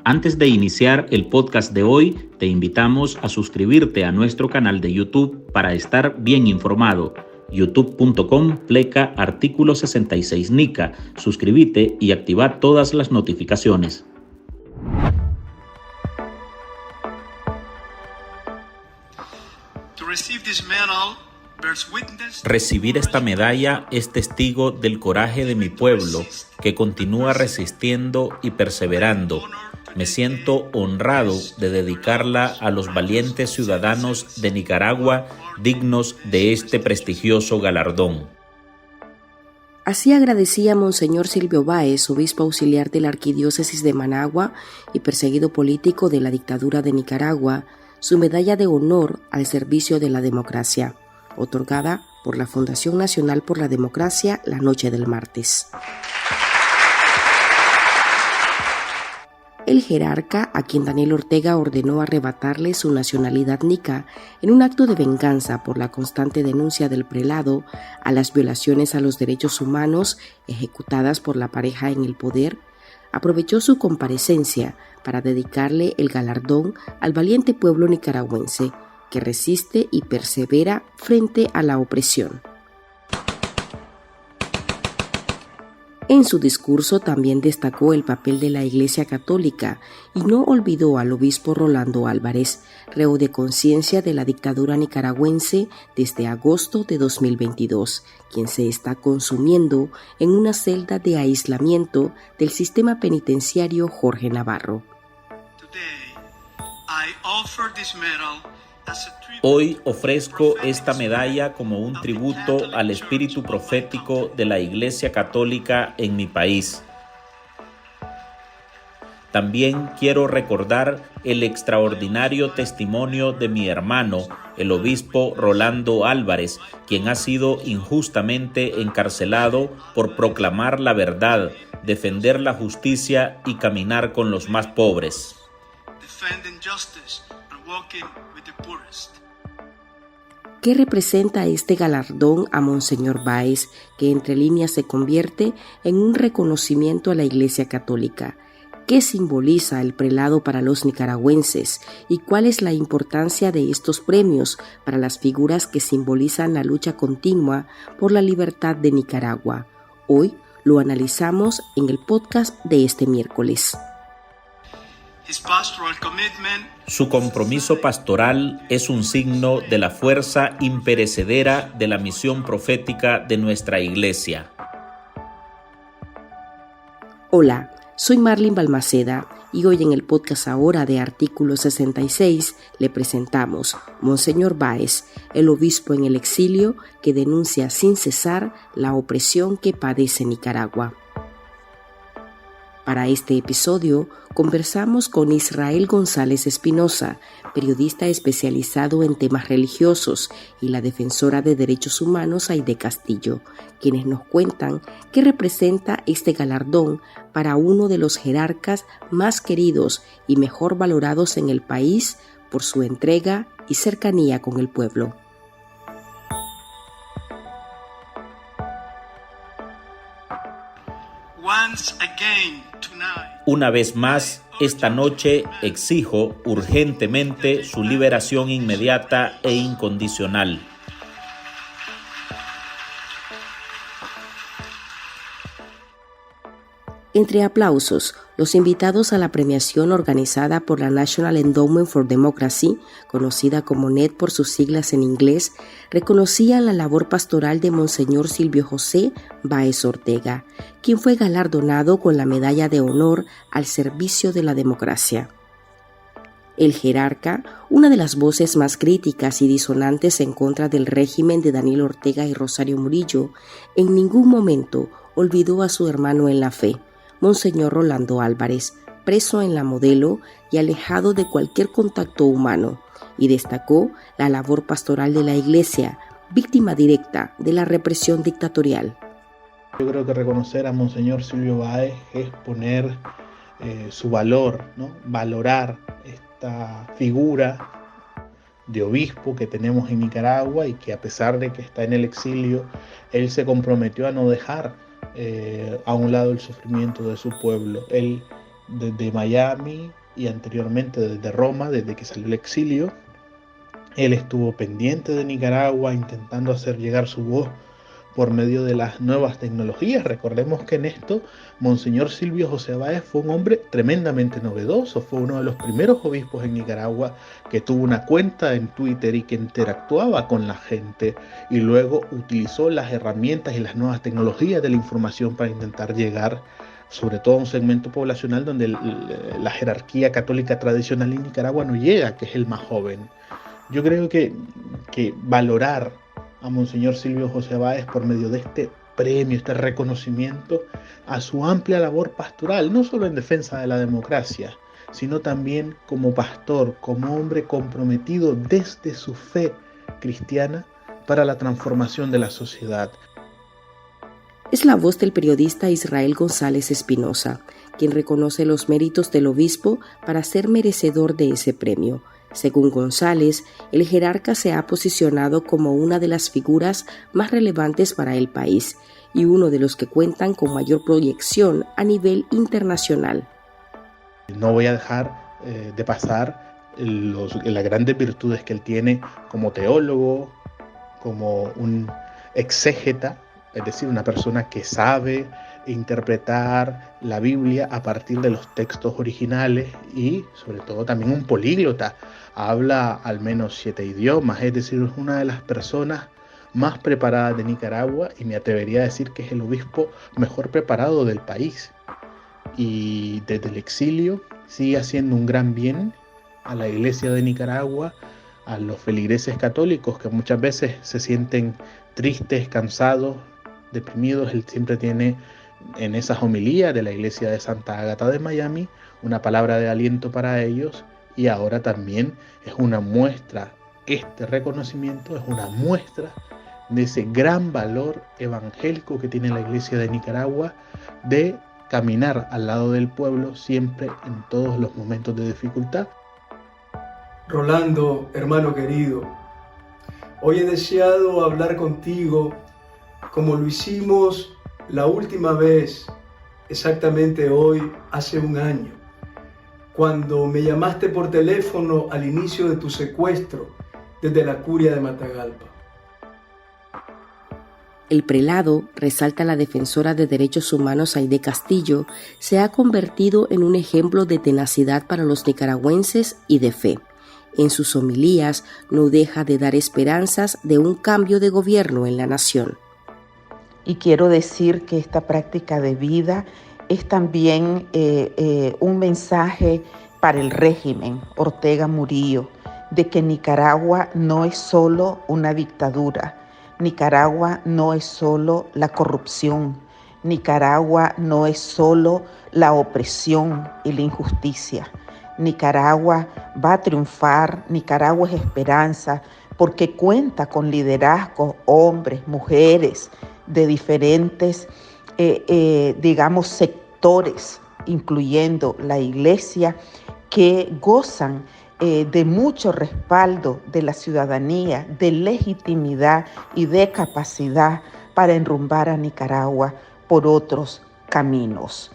Antes de iniciar el podcast de hoy, te invitamos a suscribirte a nuestro canal de YouTube para estar bien informado. youtube.com/artículo 66 NICA. Suscríbete y activa todas las notificaciones. Recibir esta medalla es testigo del coraje de mi pueblo, que continúa resistiendo y perseverando. Me siento honrado de dedicarla a los valientes ciudadanos de Nicaragua dignos de este prestigioso galardón. Así agradecía Monseñor Silvio Báez, obispo auxiliar de la Arquidiócesis de Managua y perseguido político de la dictadura de Nicaragua, su medalla de honor al servicio de la democracia, otorgada por la Fundación Nacional por la Democracia la noche del martes. El jerarca, a quien Daniel Ortega ordenó arrebatarle su nacionalidad nica en un acto de venganza por la constante denuncia del prelado a las violaciones a los derechos humanos ejecutadas por la pareja en el poder, aprovechó su comparecencia para dedicarle el galardón al valiente pueblo nicaragüense que resiste y persevera frente a la opresión. En su discurso también destacó el papel de la Iglesia Católica y no olvidó al obispo Rolando Álvarez, reo de conciencia de la dictadura nicaragüense desde agosto de 2022, quien se está consumiendo en una celda de aislamiento del sistema penitenciario Jorge Navarro. Hoy ofrezco esta medalla como un tributo al espíritu profético de la Iglesia Católica en mi país. También quiero recordar el extraordinario testimonio de mi hermano, el obispo Rolando Álvarez, quien ha sido injustamente encarcelado por proclamar la verdad, defender la justicia y caminar con los más pobres. ¿Qué representa este galardón a Monseñor Báez, que entre líneas se convierte en un reconocimiento a la Iglesia Católica? ¿Qué simboliza el prelado para los nicaragüenses y cuál es la importancia de estos premios para las figuras que simbolizan la lucha continua por la libertad de Nicaragua? Hoy lo analizamos en el podcast de este miércoles. Su compromiso pastoral es un signo de la fuerza imperecedera de la misión profética de nuestra Iglesia. Hola, soy Marlene Balmaceda y hoy en el podcast ahora de Artículo 66 le presentamos Monseñor Báez, el obispo en el exilio que denuncia sin cesar la opresión que padece Nicaragua. Para este episodio conversamos con Israel González Espinosa, periodista especializado en temas religiosos, y la defensora de derechos humanos Aide Castillo, quienes nos cuentan qué representa este galardón para uno de los jerarcas más queridos y mejor valorados en el país por su entrega y cercanía con el pueblo. Una vez más, esta noche exijo urgentemente su liberación inmediata e incondicional. Entre aplausos, los invitados a la premiación organizada por la National Endowment for Democracy, conocida como NED por sus siglas en inglés, reconocían la labor pastoral de Monseñor Silvio José Báez Ortega, quien fue galardonado con la Medalla de Honor al servicio de la democracia. El jerarca, una de las voces más críticas y disonantes en contra del régimen de Daniel Ortega y Rosario Murillo, en ningún momento olvidó a su hermano en la fe, Monseñor Rolando Álvarez, preso en la Modelo y alejado de cualquier contacto humano, y destacó la labor pastoral de la Iglesia, víctima directa de la represión dictatorial. Yo creo que reconocer a Monseñor Silvio Báez es poner su valor, ¿no? Valorar esta figura de obispo que tenemos en Nicaragua y que, a pesar de que está en el exilio, él se comprometió a no dejar a un lado el sufrimiento de su pueblo. Él desde Miami y anteriormente desde Roma, desde que salió el exilio. Él estuvo pendiente de Nicaragua, intentando hacer llegar su voz por medio de las nuevas tecnologías. Recordemos que en esto Monseñor Silvio José Báez fue un hombre tremendamente novedoso, fue uno de los primeros obispos en Nicaragua que tuvo una cuenta en Twitter y que interactuaba con la gente, y luego utilizó las herramientas y las nuevas tecnologías de la información para intentar llegar sobre todo a un segmento poblacional donde la jerarquía católica tradicional en Nicaragua no llega, que es el más joven. Yo creo que valorar a Monseñor Silvio José Báez por medio de este premio, este reconocimiento a su amplia labor pastoral, no solo en defensa de la democracia, sino también como pastor, como hombre comprometido desde su fe cristiana para la transformación de la sociedad. Es la voz del periodista Israel González Espinosa, quien reconoce los méritos del obispo para ser merecedor de ese premio. Según González, el jerarca se ha posicionado como una de las figuras más relevantes para el país y uno de los que cuentan con mayor proyección a nivel internacional. No voy a dejar de pasar las grandes virtudes que él tiene como teólogo, como un exégeta, es decir, una persona que sabe interpretar la Biblia a partir de los textos originales, y sobre todo también un políglota, habla al menos 7 idiomas, es decir, es una de las personas más preparadas de Nicaragua, y me atrevería a decir que es el obispo mejor preparado del país, y desde el exilio sigue haciendo un gran bien a la iglesia de Nicaragua, a los feligreses católicos que muchas veces se sienten tristes, cansados, deprimidos. Él siempre tiene en esas homilías de la iglesia de Santa Ágata de Miami una palabra de aliento para ellos, y ahora también es una muestra, este reconocimiento es una muestra de ese gran valor evangélico que tiene la iglesia de Nicaragua de caminar al lado del pueblo siempre en todos los momentos de dificultad. Rolando, hermano querido, hoy he deseado hablar contigo como lo hicimos la última vez, exactamente hoy, hace un año, cuando me llamaste por teléfono al inicio de tu secuestro desde la curia de Matagalpa. El prelado, resalta la defensora de derechos humanos Aide Castillo, se ha convertido en un ejemplo de tenacidad para los nicaragüenses y de fe. En sus homilías no deja de dar esperanzas de un cambio de gobierno en la nación. Y quiero decir que esta práctica de vida es también un mensaje para el régimen Ortega Murillo, de que Nicaragua no es solo una dictadura, Nicaragua no es solo la corrupción, Nicaragua no es solo la opresión y la injusticia. Nicaragua va a triunfar, Nicaragua es esperanza, porque cuenta con liderazgos, hombres, mujeres, de diferentes, sectores, incluyendo la iglesia, que gozan de mucho respaldo de la ciudadanía, de legitimidad y de capacidad para enrumbar a Nicaragua por otros caminos.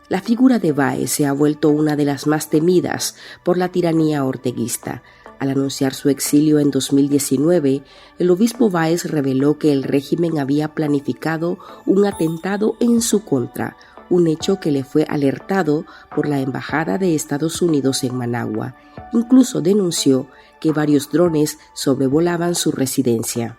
La figura de Báez se ha vuelto una de las más temidas por la tiranía orteguista. Al anunciar su exilio en 2019, el obispo Báez reveló que el régimen había planificado un atentado en su contra, un hecho que le fue alertado por la Embajada de Estados Unidos en Managua. Incluso denunció que varios drones sobrevolaban su residencia.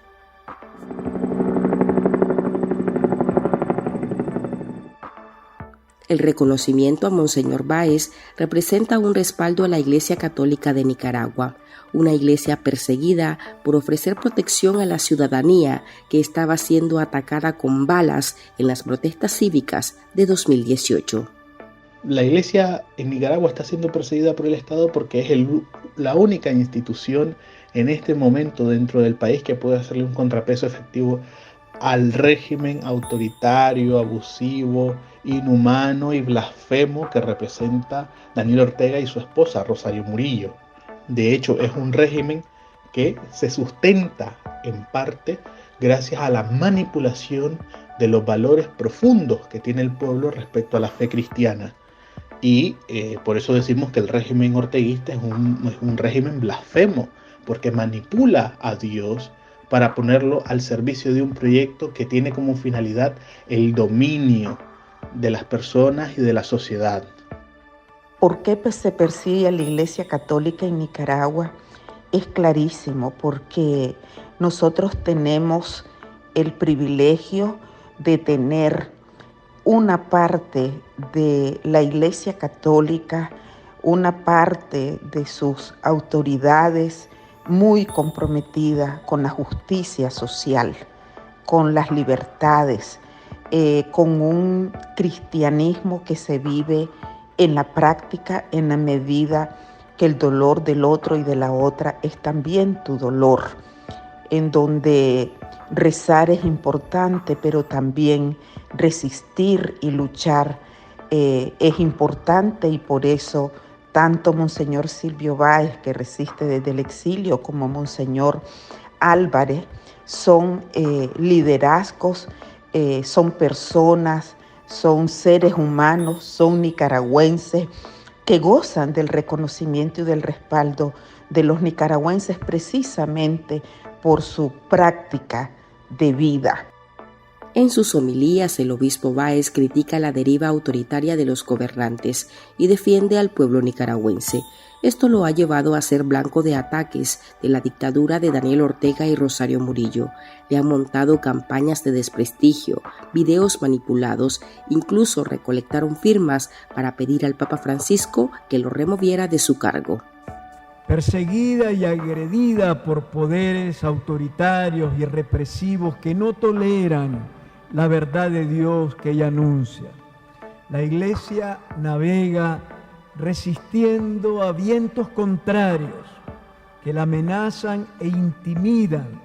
El reconocimiento a Monseñor Báez representa un respaldo a la Iglesia Católica de Nicaragua, una iglesia perseguida por ofrecer protección a la ciudadanía que estaba siendo atacada con balas en las protestas cívicas de 2018. La iglesia en Nicaragua está siendo perseguida por el Estado porque es la única institución en este momento dentro del país que puede hacerle un contrapeso efectivo al régimen autoritario, abusivo, inhumano y blasfemo que representa Daniel Ortega y su esposa Rosario Murillo. De hecho, es un régimen que se sustenta en parte gracias a la manipulación de los valores profundos que tiene el pueblo respecto a la fe cristiana. Y por eso decimos que el régimen orteguista es un régimen blasfemo, porque manipula a Dios para ponerlo al servicio de un proyecto que tiene como finalidad el dominio de las personas y de la sociedad. ¿Por qué se persigue a la Iglesia Católica en Nicaragua? Es clarísimo, porque nosotros tenemos el privilegio de tener una parte de la Iglesia Católica, una parte de sus autoridades muy comprometida con la justicia social, con las libertades, con un cristianismo que se vive en la práctica en la medida que el dolor del otro y de la otra es también tu dolor, en donde rezar es importante, pero también resistir y luchar es importante, y por eso tanto Monseñor Silvio Báez, que resiste desde el exilio, como Monseñor Álvarez, son liderazgos, son personas, son seres humanos, son nicaragüenses que gozan del reconocimiento y del respaldo de los nicaragüenses precisamente por su práctica de vida. En sus homilías, el obispo Báez critica la deriva autoritaria de los gobernantes y defiende al pueblo nicaragüense. Esto lo ha llevado a ser blanco de ataques de la dictadura de Daniel Ortega y Rosario Murillo. Le han montado campañas de desprestigio, videos manipulados, incluso recolectaron firmas para pedir al Papa Francisco que lo removiera de su cargo. Perseguida y agredida por poderes autoritarios y represivos que no toleran la verdad de Dios que ella anuncia, la Iglesia navega resistiendo a vientos contrarios que la amenazan e intimidan.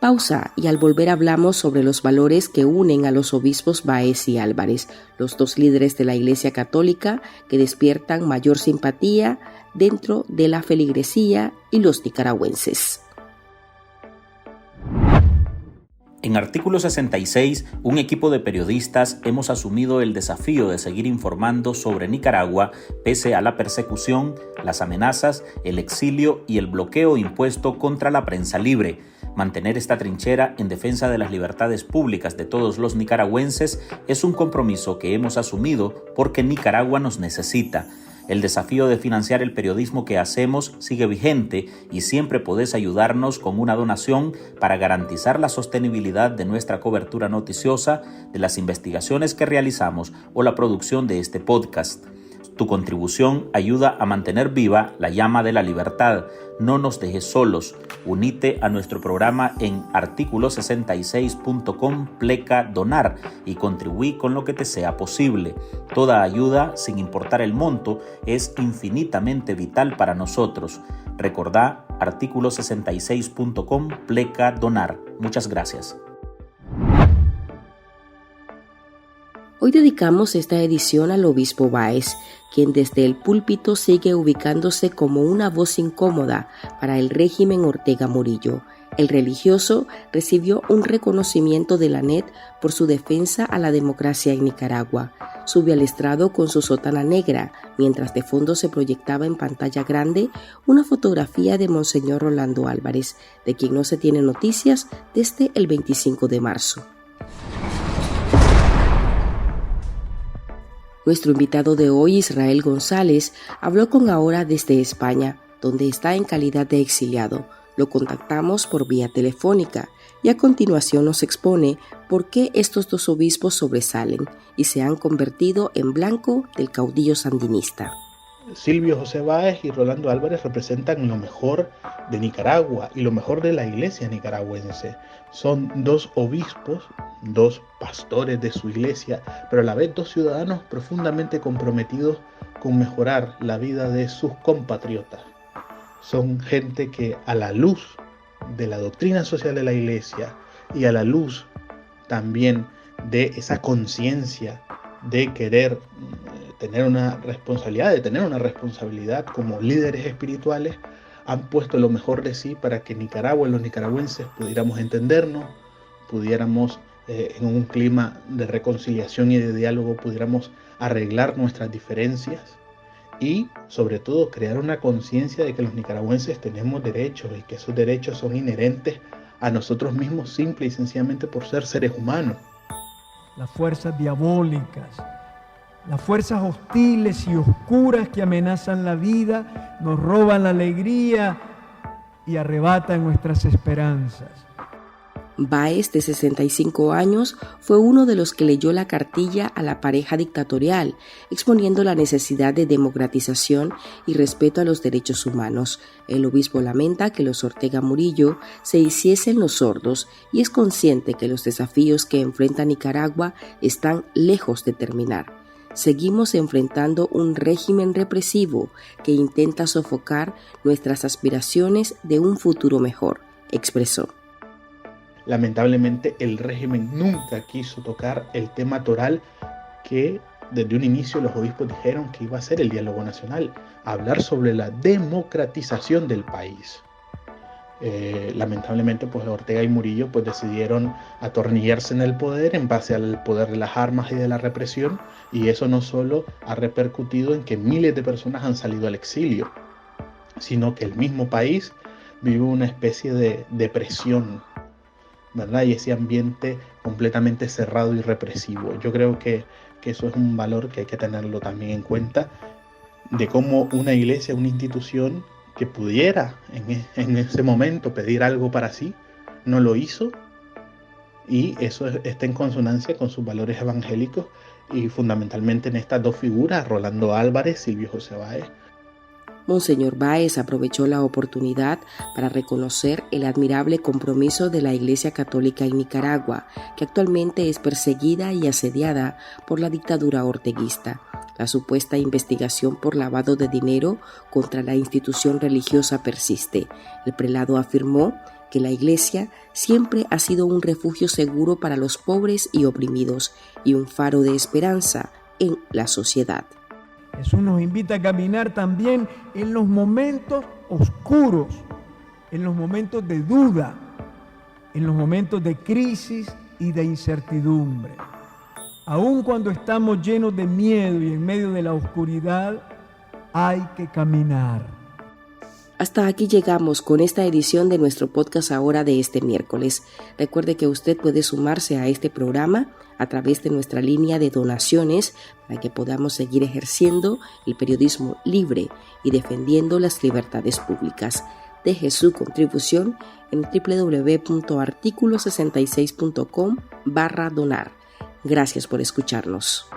Pausa, y al volver hablamos sobre los valores que unen a los obispos Báez y Álvarez, los dos líderes de la Iglesia Católica que despiertan mayor simpatía dentro de la feligresía y los nicaragüenses. En Artículo 66, un equipo de periodistas hemos asumido el desafío de seguir informando sobre Nicaragua pese a la persecución, las amenazas, el exilio y el bloqueo impuesto contra la prensa libre. Mantener esta trinchera en defensa de las libertades públicas de todos los nicaragüenses es un compromiso que hemos asumido porque Nicaragua nos necesita. El desafío de financiar el periodismo que hacemos sigue vigente y siempre podés ayudarnos con una donación para garantizar la sostenibilidad de nuestra cobertura noticiosa, de las investigaciones que realizamos o la producción de este podcast. Tu contribución ayuda a mantener viva la llama de la libertad. No nos dejes solos. Unite a nuestro programa en articulo66.com/donar y contribuí con lo que te sea posible. Toda ayuda, sin importar el monto, es infinitamente vital para nosotros. Recordá articulo66.com/donar. Muchas gracias. Hoy dedicamos esta edición al obispo Báez, quien desde el púlpito sigue ubicándose como una voz incómoda para el régimen Ortega Murillo. El religioso recibió un reconocimiento de la NET por su defensa a la democracia en Nicaragua. Sube al estrado con su sotana negra, mientras de fondo se proyectaba en pantalla grande una fotografía de Monseñor Rolando Álvarez, de quien no se tiene noticias desde el 25 de marzo. Nuestro invitado de hoy, Israel González, habló con Ahora desde España, donde está en calidad de exiliado. Lo contactamos por vía telefónica y a continuación nos expone por qué estos dos obispos sobresalen y se han convertido en blanco del caudillo sandinista. Silvio José Báez y Rolando Álvarez representan lo mejor de Nicaragua y lo mejor de la iglesia nicaragüense. Son dos obispos, dos pastores de su iglesia, pero a la vez dos ciudadanos profundamente comprometidos con mejorar la vida de sus compatriotas. Son gente que, a la luz de la doctrina social de la iglesia y a la luz también de esa conciencia de querer tener una responsabilidad como líderes espirituales, han puesto lo mejor de sí para que Nicaragua y los nicaragüenses pudiéramos entendernos, pudiéramos en un clima de reconciliación y de diálogo pudiéramos arreglar nuestras diferencias y sobre todo crear una conciencia de que los nicaragüenses tenemos derechos y que esos derechos son inherentes a nosotros mismos simple y sencillamente por ser seres humanos. Las fuerzas diabólicas, las fuerzas hostiles y oscuras que amenazan la vida, nos roban la alegría y arrebatan nuestras esperanzas. Báez, de 65 años, fue uno de los que leyó la cartilla a la pareja dictatorial, exponiendo la necesidad de democratización y respeto a los derechos humanos. El obispo lamenta que los Ortega Murillo se hiciesen los sordos y es consciente que los desafíos que enfrenta Nicaragua están lejos de terminar. Seguimos enfrentando un régimen represivo que intenta sofocar nuestras aspiraciones de un futuro mejor, expresó. Lamentablemente el régimen nunca quiso tocar el tema toral que desde un inicio los obispos dijeron que iba a ser el diálogo nacional, hablar sobre la democratización del país. Lamentablemente pues Ortega y Murillo pues decidieron atornillarse en el poder en base al poder de las armas y de la represión, y eso no solo ha repercutido en que miles de personas han salido al exilio, sino que el mismo país vive una especie de depresión, ¿verdad? Y ese ambiente completamente cerrado y represivo. Yo creo que eso es un valor que hay que tenerlo también en cuenta, de cómo una iglesia, una institución que pudiera en ese momento pedir algo para sí, no lo hizo, y eso está en consonancia con sus valores evangélicos y fundamentalmente en estas dos figuras, Rolando Álvarez, Silvio José Báez. Monseñor Báez aprovechó la oportunidad para reconocer el admirable compromiso de la Iglesia Católica en Nicaragua, que actualmente es perseguida y asediada por la dictadura orteguista. La supuesta investigación por lavado de dinero contra la institución religiosa persiste. El prelado afirmó que la Iglesia siempre ha sido un refugio seguro para los pobres y oprimidos y un faro de esperanza en la sociedad. Jesús nos invita a caminar también en los momentos oscuros, en los momentos de duda, en los momentos de crisis y de incertidumbre. Aun cuando estamos llenos de miedo y en medio de la oscuridad, hay que caminar. Hasta aquí llegamos con esta edición de nuestro podcast ahora de este miércoles. Recuerde que usted puede sumarse a este programa a través de nuestra línea de donaciones para que podamos seguir ejerciendo el periodismo libre y defendiendo las libertades públicas. Deje su contribución en www.articulo66.com/donar. Gracias por escucharnos.